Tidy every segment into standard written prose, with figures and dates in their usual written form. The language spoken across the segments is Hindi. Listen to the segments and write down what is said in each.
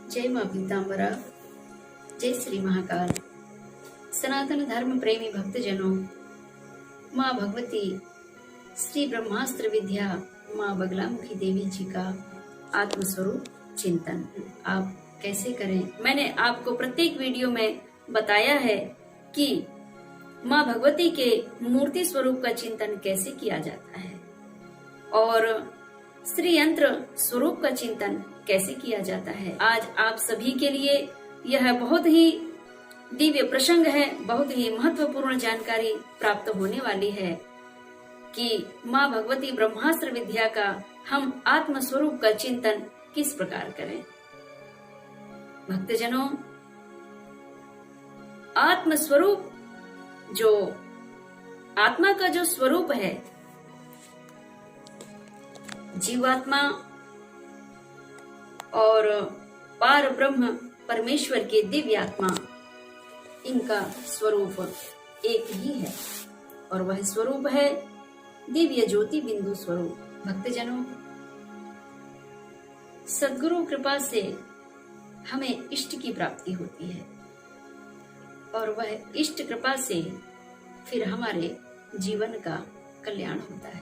जय माँ पीताम्बरा, जय श्री महाकाल। सनातन धर्म प्रेमी भक्तजनों, माँ भगवती श्री ब्रह्मास्त्र विद्या माँ बगलामुखी देवी जी का आत्मस्वरूप चिंतन आप कैसे करें। मैंने आपको प्रत्येक वीडियो में बताया है कि माँ भगवती के मूर्ति स्वरूप का चिंतन कैसे किया जाता है और श्री यंत्र स्वरूप का चिंतन कैसे किया जाता है। आज आप सभी के लिए यह बहुत ही दिव्य प्रसंग है, बहुत ही महत्वपूर्ण जानकारी प्राप्त होने वाली है कि माँ भगवती ब्रह्मास्त्र विद्या का हम आत्म स्वरूप का चिंतन किस प्रकार करें। भक्तजनों, आत्म स्वरूप जो आत्मा का जो स्वरूप है, जीवात्मा और पार ब्रह्म परमेश्वर के दिव्य आत्मा, इनका स्वरूप एक ही है और वह स्वरूप है दिव्य ज्योति बिंदु स्वरूप। भक्तजनों, सद्गुरु कृपा से हमें इष्ट की प्राप्ति होती है और वह इष्ट कृपा से फिर हमारे जीवन का कल्याण होता है,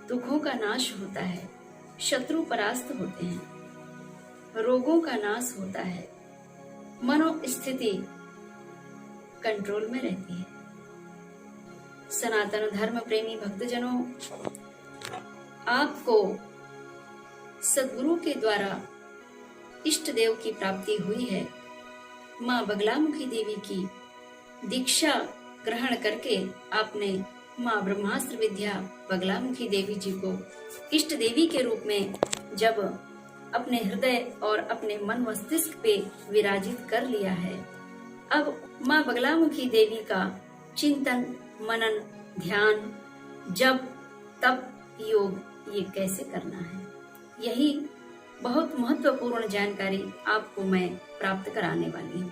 दुखों का नाश होता है, शत्रु परास्त होते हैं, रोगों का नाश होता है, मनोस्थिति कंट्रोल में रहती है। सनातन धर्म प्रेमी भक्तजनों, आपको सद्गुरु के द्वारा इष्ट देव की प्राप्ति हुई है। माँ बगलामुखी देवी की दीक्षा ग्रहण करके आपने माँ ब्रह्मास्त्र विद्या बगलामुखी देवी जी को इष्ट देवी के रूप में जब अपने हृदय और अपने मन मस्तिष्क पे विराजित कर लिया है, अब माँ बगलामुखी देवी का चिंतन, मनन, ध्यान, जप, तप, योग ये कैसे करना है, यही बहुत महत्वपूर्ण जानकारी आपको मैं प्राप्त कराने वाली हूँ।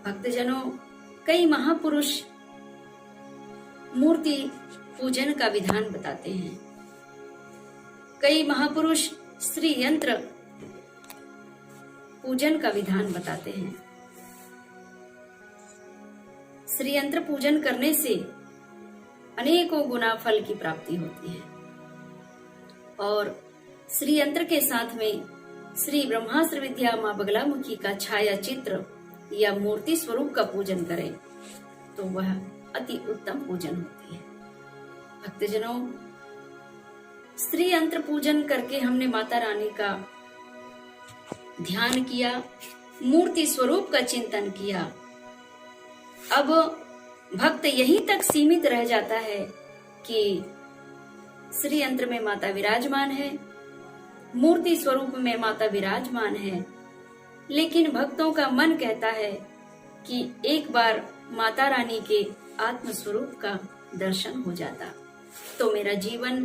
भक्तजनों, कई महापुरुष मूर्ति पूजन का विधान बताते हैं, कई महापुरुष श्री यंत्र पूजन का विधान बताते हैं। श्री यंत्र पूजन करने से अनेकों गुना फल की प्राप्ति होती है और श्री यंत्र के साथ में श्री ब्रह्मास्त्र विद्या माँ बगलामुखी का छाया चित्र या मूर्ति स्वरूप का पूजन करें तो वह अति उत्तम पूजन होती है। भक्तजनों, श्री यंत्र पूजन करके हमने माता रानी का ध्यान किया, मूर्ति स्वरूप का चिंतन किया। अब भक्त यहीं तक सीमित रह जाता है कि श्री यंत्र में माता विराजमान है, मूर्ति स्वरूप में माता विराजमान है, लेकिन भक्तों का मन कहता है कि एक बार माता रानी के आत्म स्वरूप का दर्शन हो जाता तो मेरा जीवन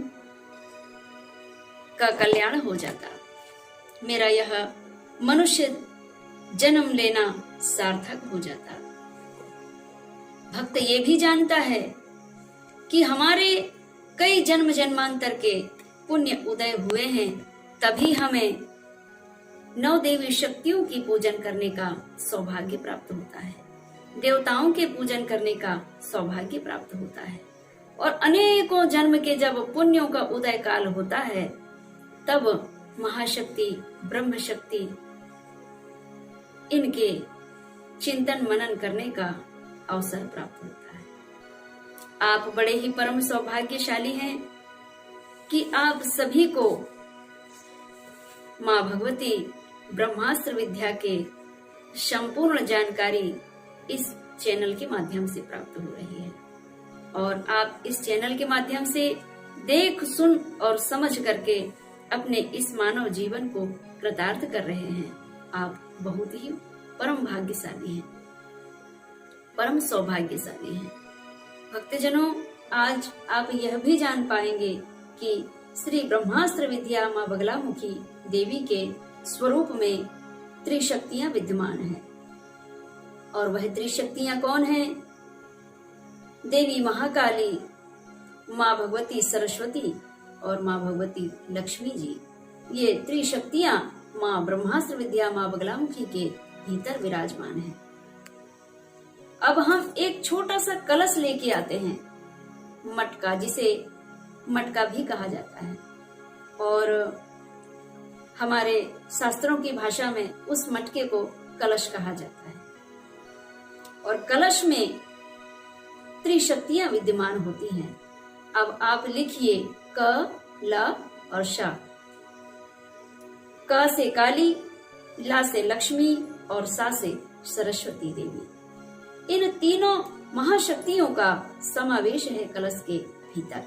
का कल्याण हो जाता, मेरा यह मनुष्य जन्म लेना सार्थक हो जाता। भक्त ये भी जानता है कि हमारे कई जन्म जन्मांतर के पुण्य उदय हुए हैं, तभी हमें नौ देवी शक्तियों की पूजन करने का सौभाग्य प्राप्त होता है, देवताओं के पूजन करने का सौभाग्य प्राप्त होता है और अनेकों जन्म के जब पुण्यों का उदय काल होता है तब महाशक्ति, ब्रह्म शक्ति, इनके चिंतन मनन करने का अवसर प्राप्त होता है। आप बड़े ही परम सौभाग्यशाली हैं कि आप सभी को माँ भगवती ब्रह्मास्त्र विद्या के संपूर्ण जानकारी इस चैनल के माध्यम से प्राप्त हो रही है और आप इस चैनल के माध्यम से देख, सुन और समझ करके अपने इस मानव जीवन को कृतार्थ कर रहे हैं। आप बहुत ही परम भाग्यशाली हैं, परम सौभाग्यशाली हैं। भक्तजनों, आज आप यह भी जान पाएंगे कि श्री ब्रह्मास्त्र विद्या माँ बगलामुखी देवी के स्वरूप में त्रिशक्तियां विद्यमान हैं और वह त्रिशक्तियां कौन हैं? देवी महाकाली, माँ भगवती सरस्वती और माँ भगवती लक्ष्मी जी। ये त्रिशक्तियां माँ ब्रह्मास्त्र विद्या माँ बगलामुखी के भीतर विराजमान है। अब हम एक छोटा सा कलश लेके आते हैं, मटका, जिसे मटका भी कहा जाता है, और हमारे शास्त्रों की भाषा में उस मटके को कलश कहा जाता है। और कलश में त्रिशक्तियां विद्यमान होती हैं। अब आप लिखिए क, ल और श। क से काली, ला से लक्ष्मी और सा से सरस्वती देवी। इन तीनों महाशक्तियों का समावेश है कलश के भीतर।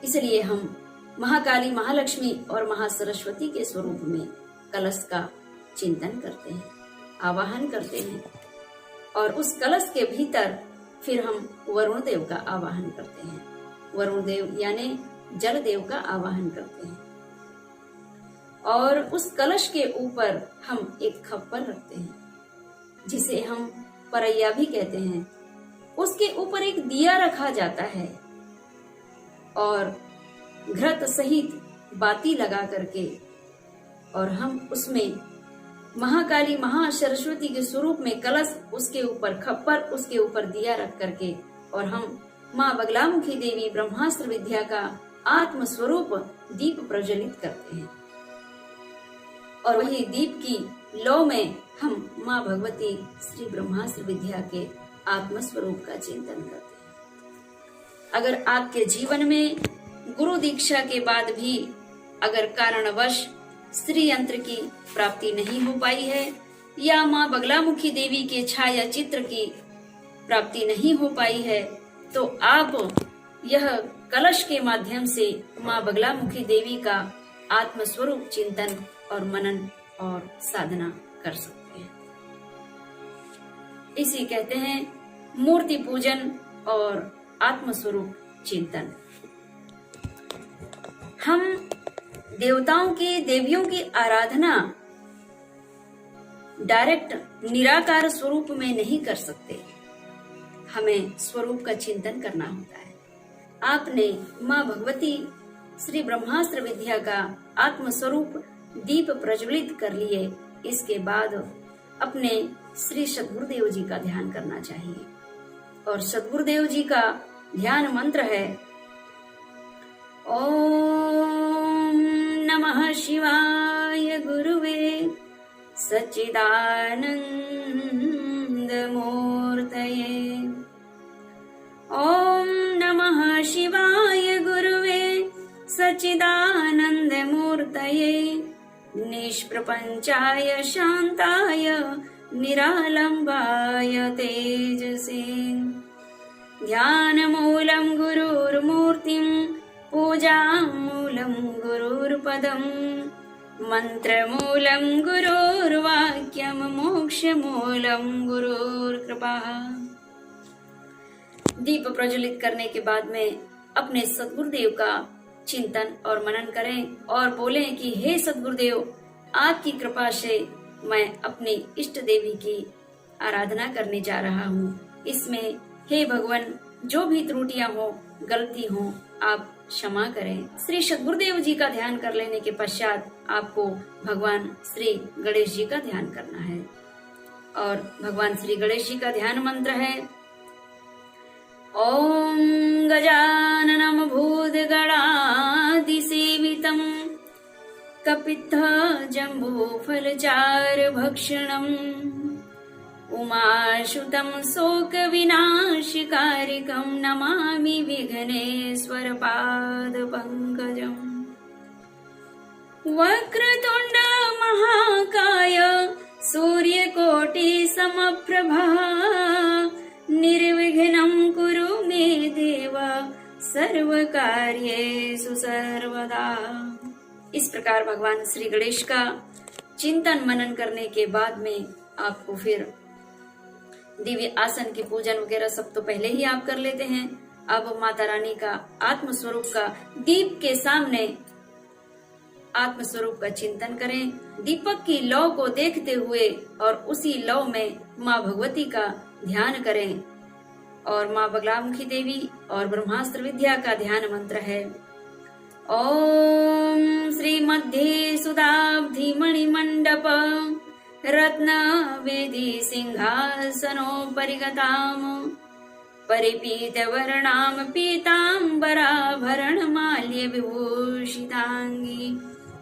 इसलिए हम महाकाली, महालक्ष्मी और महासरस्वती के स्वरूप में कलश का चिंतन करते हैं, आवाहन करते हैं, और उस कलश के भीतर फिर हम वरुण देव का आवाहन करते हैं। वरुण देव यानी जल देव का आवाहन करते हैं, और उस कलश के ऊपर हम एक खप्पर रखते हैं, जिसे हम परैया भी कहते हैं। उसके ऊपर एक दिया रखा जाता है, और घृत सहित बाती लगा करके, और हम उसमें महाकाली, महासरस्वती के स्वरूप में कलश, उसके ऊपर खप्पर, उसके ऊपर दिया रख करके, और हम माँ बगलामुखी देवी ब्रह्मास्त्र विद्या का आत्म स्वरूप दीप प्रज्वलित करते हैं। और वही दीप की लौ में हम माँ भगवती श्री ब्रह्मास्त्र विद्या के आत्म स्वरूप का चिंतन करते हैं। अगर आपके जीवन में गुरु दीक्षा के बाद भी अगर कारणवश श्री यंत्र की प्राप्ति नहीं हो पाई है, या माँ बगलामुखी देवी के छाया चित्र की प्राप्ति नहीं हो पाई है, तो आप यह कलश के माध्यम से माँ बगलामुखी देवी का आत्म स्वरूप चिंतन और मनन और साधना कर सकते हैं। इसी कहते हैं मूर्ति पूजन और आत्म स्वरूप चिंतन। हम देवताओं की, देवियों की आराधना डायरेक्ट निराकार स्वरूप में नहीं कर सकते, हमें स्वरूप का चिंतन करना होता है। आपने माँ भगवती श्री ब्रह्मास्त्र विद्या का आत्म स्वरूप दीप प्रज्वलित कर लिए, इसके बाद अपने श्री सद्गुरुदेव जी का ध्यान करना चाहिए। और सद्गुरुदेव जी का ध्यान मंत्र है ओम नमः शिवाय गुरुवे सच्चिदानंद मूर्तये। ओम नमः शिवाय गुरुवे सच्चिदानंद मूर्तये निष्प्रपंचाय शांताय निरालंबाय तेजसे। ध्यानमूलं गुरुर्मूर्तिं पूजामूलं गुरुर्पदं मंत्रमूलं गुरुर्वाक्यं मोक्षमूलं गुरुर्कृपा। दीप प्रज्वलित करने के बाद में अपने सद्गुरुदेव का चिंतन और मनन करें और बोलें कि हे सद्गुरुदेव, आपकी कृपा से मैं अपनी इष्ट देवी की आराधना करने जा रहा हूँ। इसमें हे भगवान जो भी त्रुटियां हो, गलती हो, आप क्षमा करें। श्री सद्गुरुदेव जी का ध्यान कर लेने के पश्चात आपको भगवान श्री गणेश जी का ध्यान करना है। और भगवान श्री गणेश जी का ध्यान मंत्र है ओम गजाननम भूतगणादिसेवितं कपित्थ जम्बूफलचार भक्षणम् उमाशुतं शोकविनाशकारिकं नमामि विघ्नेश्वर पादपङ्कजम्। वक्रतुण्ड महाकाय सूर्यकोटि समप्रभा निर्विघ्नं कुरु मे देव सर्वकार्येषु सर्वदा। इस प्रकार भगवान श्री गणेश का चिंतन मनन करने के बाद में आपको फिर दिव्य आसन की पूजन वगैरह सब तो पहले ही आप कर लेते हैं। अब माता रानी का आत्म स्वरूप का दीप के सामने आत्म स्वरूप का चिंतन करें, दीपक की लौ को देखते हुए, और उसी लौ में माँ भगवती का ध्यान करें। और माँ बगलामुखी देवी और ब्रह्मास्त्र विद्या का ध्यान मंत्र है ॐ श्रीमध्ये सुधाब्धि मणिमण्डप रत्नवेदी सिंहासनोपरि गताम् परिपीतवर्णां पीताम्बराभरणमाल्य विभूषिताङ्गी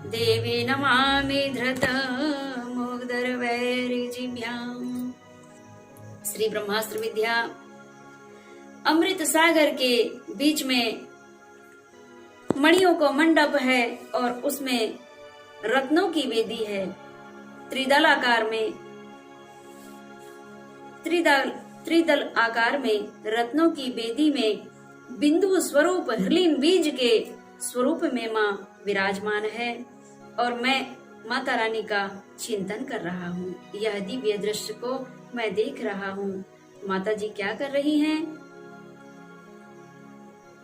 देवी नमामि धृतमुग्धरवैरिजिभ्याम्। श्री ब्रह्मास्त्र विद्या अमृत सागर के बीच में मणियों को मंडप है और उसमें रत्नों की वेदी है। त्रिदल आकार में रत्नों की वेदी में बिंदु स्वरूप हृलीन बीज के स्वरूप में माँ विराजमान है और मैं माता रानी का चिंतन कर रहा हूँ। यह दिव्य दृश्य को मैं देख रहा हूँ। माता जी क्या कर रही हैं?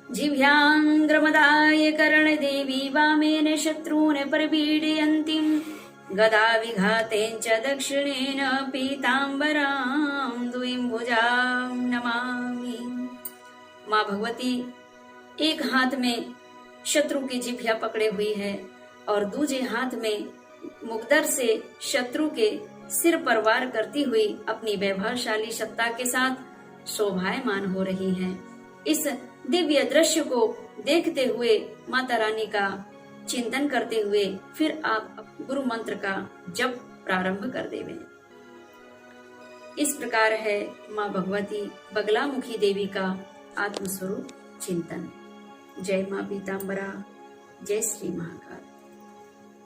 जिह्वाग्रमदाय कर्णदेवी वामेन शत्रून् परिपीडयन्तीं गदा विघातेन च दक्षिणेन पीताम्बरां द्विभुजां नमामि। माँ भगवती एक हाथ में शत्रु की जिह्वा पकड़े हुई है और दूसरे हाथ में मुग्दर से शत्रु के सिर पर वार करती हुई अपनी वैभवशाली सत्ता के साथ शोभायमान हो रही हैं। इस दिव्य दृश्य को देखते हुए माता रानी का चिंतन करते हुए फिर आप गुरु मंत्र का जप प्रारंभ कर देवें। इस प्रकार है माँ भगवती बगलामुखी देवी का आत्मस्वरूप चिंतन। जय माँ पीताम्बरा, जय श्री महाकाल।